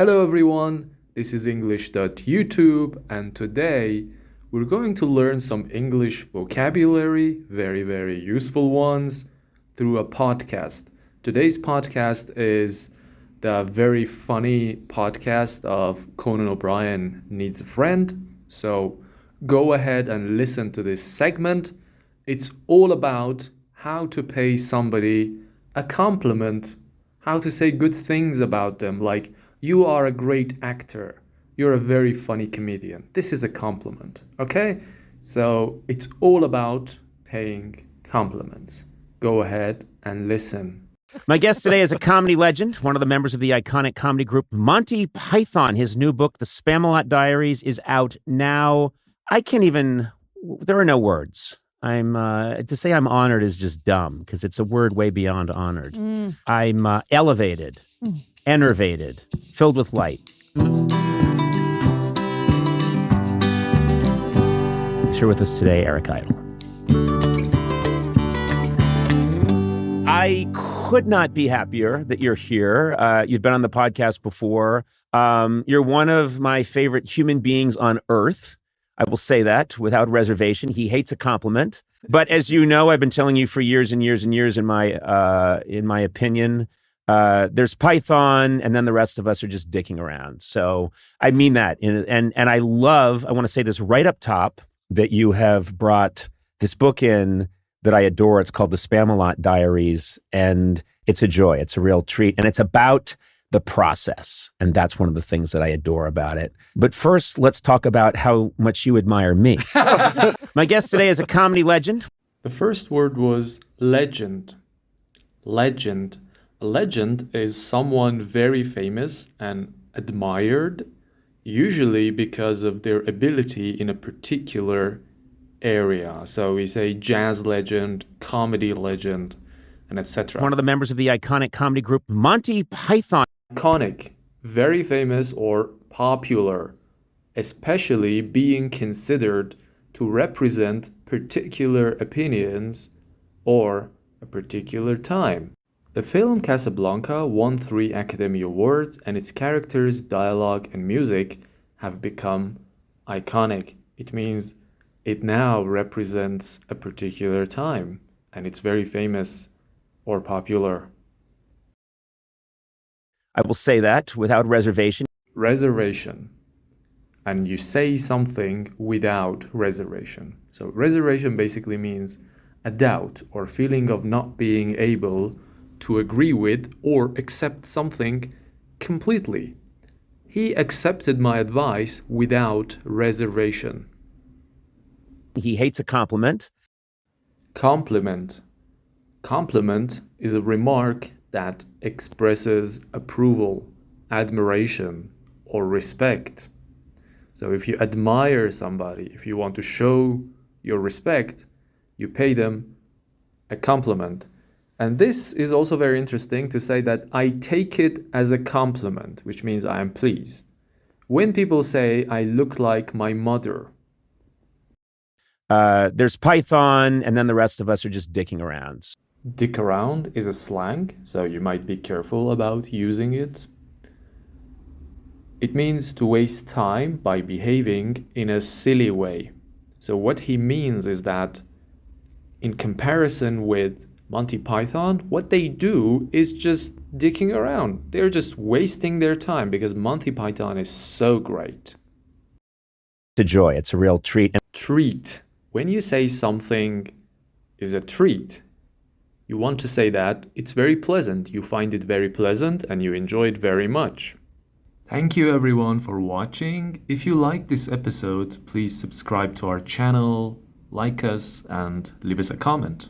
Hello everyone, this is English.youtube and today we're going to learn some English vocabulary, very useful ones, through a podcast. Today's podcast is the very funny podcast of Conan O'Brien Needs a Friend. So go ahead and listen to this segment. It's all about how to pay somebody a compliment, how to say good things about them, like you are a great actor, you're a very funny comedian. This is a compliment, okay? So it's all about paying compliments. Go ahead and listen. My guest today is a comedy legend, one of the members of the iconic comedy group Monty Python. His new book, The Spamalot Diaries, is out now. There are no words. To say I'm honored is just dumb because it's a word way beyond honored. I'm elevated, enervated, filled with light. He's here with us today, Eric Idle. I could not be happier that you're here. You've been on the podcast before. You're one of my favorite human beings on earth. I will say that without reservation. He hates a compliment. But as you know, I've been telling you for years and years and years in my opinion, there's Python and then the rest of us are just dicking around. So I mean that. And I want to say this right up top, that you have brought this book in that I adore. It's called The Spamalot Diaries, and it's a joy. It's a real treat. And it's about the process. And that's one of the things that I adore about it. But first, let's talk about how much you admire me. My guest today is a comedy legend. The first word was legend. Legend. A legend is someone very famous and admired, usually because of their ability in a particular area. So we say jazz legend, comedy legend, and etc. One of the members of the iconic comedy group Monty Python. Iconic, very famous or popular, especially being considered to represent particular opinions or a particular time. The film Casablanca won 3 Academy Awards, and its characters, dialogue, and music have become iconic. It means it now represents a particular time, and it's very famous or popular. I will say that without reservation. Reservation. And you say something without reservation. So reservation basically means a doubt or feeling of not being able to agree with or accept something completely. He accepted my advice without reservation. He hates a compliment. Compliment. Compliment is a remark that expresses approval, admiration, or respect. So if you admire somebody, if you want to show your respect, you pay them a compliment. And this is also very interesting to say that I take it as a compliment, which means I am pleased. When people say I look like my mother, there's Python, and then the rest of us are just dicking around. Dick around is a slang, so you might be careful about using it. It means to waste time by behaving in a silly way. So what he means is that in comparison with Monty Python, what they do is just dicking around. They're just wasting their time because Monty Python is so great. It's a joy. It's a real treat. Treat. When you say something is a treat, you want to say that it's very pleasant. You find it very pleasant and you enjoy it very much. Thank you everyone for watching. If you liked this episode, please subscribe to our channel, like us, and leave us a comment.